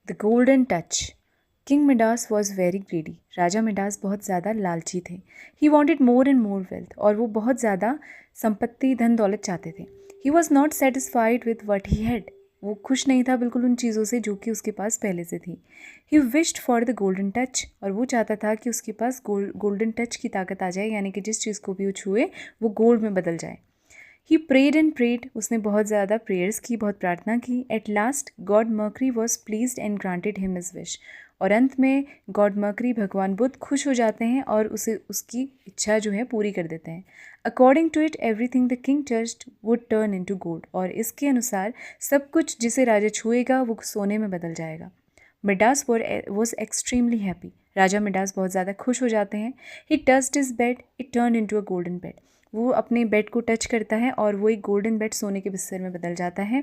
The golden touch. King Midas was very greedy. राजा Midas बहुत ज़्यादा लालची थे। He wanted more and more wealth, और वो बहुत ज़्यादा संपत्ति धन दौलत चाहते थे। He was not satisfied with what he had. वो खुश नहीं था बिल्कुल उन चीज़ों से जो कि उसके पास पहले से थी। He wished for the golden touch, और वो चाहता था कि उसके पास गोल्डन टच की ताकत आ जाए, यानी कि जिस चीज़ को भी वो छुए वो गोल्ड में बदल जाए। ही प्रेड एंड प्रेड, उसने बहुत ज़्यादा प्रेयर्स की, बहुत प्रार्थना की। At last God mercury was pleased and granted him his wish, और अंत में गॉड मर्करी भगवान बुद्ध खुश हो जाते हैं और उसे उसकी इच्छा जो है पूरी कर देते हैं। According to it everything the king touched would turn into gold, और इसके अनुसार सब कुछ जिसे राजा छुएगा वो सोने में बदल जाएगा। Midas was extremely happy. Raja Midas बहुत ज़्यादा खुश हो जाते हैं। ही touched his bed, it turn into a golden bed. वो अपने बेड को टच करता है और वो एक गोल्डन बेड सोने के बिस्तर में बदल जाता है।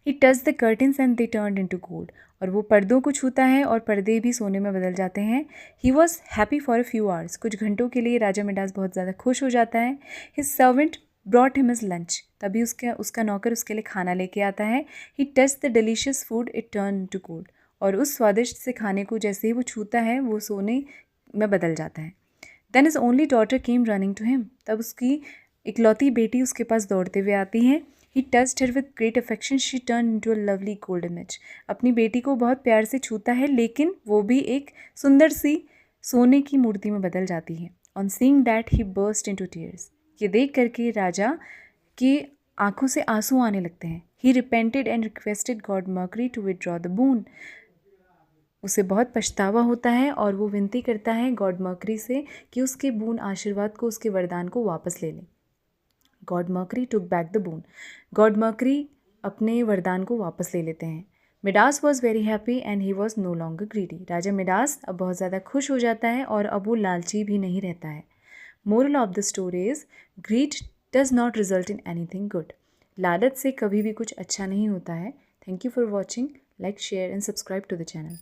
He touch the curtains and they turn into gold, और वो पर्दों को छूता है और पर्दे भी सोने में बदल जाते हैं। He was happy for a few hours, कुछ घंटों के लिए राजा मिडास बहुत ज़्यादा खुश हो जाता है। His servant brought him his lunch, तभी उसका नौकर उसके लिए खाना लेके आता है। He touch the delicious food, it turn into gold, और उस स्वादिष्ट से खाने को जैसे ही वो छूता है वो सोने में बदल जाता है। Then his only daughter came running to him, तब उसकी इकलौती बेटी उसके पास दौड़ते हुए आती है। ही touched her with great affection, she turn into a lovely gold image. अपनी बेटी को बहुत प्यार से छूता है, लेकिन वो भी एक सुंदर सी सोने की मूर्ति में बदल जाती है। On seeing that he burst into tears, ये देख करके राजा की आंखों से आंसू आने लगते हैं। He repented and requested god Mercury to withdraw the boon, उसे बहुत पछतावा होता है और वो विनती करता है गॉड मर्करी से कि उसके बून आशीर्वाद को, उसके वरदान को वापस ले लें। God Mercury took back the boon, god Mercury अपने वरदान को वापस ले लेते हैं। Midas was very happy and he was no longer greedy. राजा मिडास अब बहुत ज़्यादा खुश हो जाता है और अब वो लालची भी नहीं रहता है। Moral of the story is greed does not result in anything good. लालच से कभी भी कुछ अच्छा नहीं होता है। Thank you for watching. Like, share and subscribe to the channel.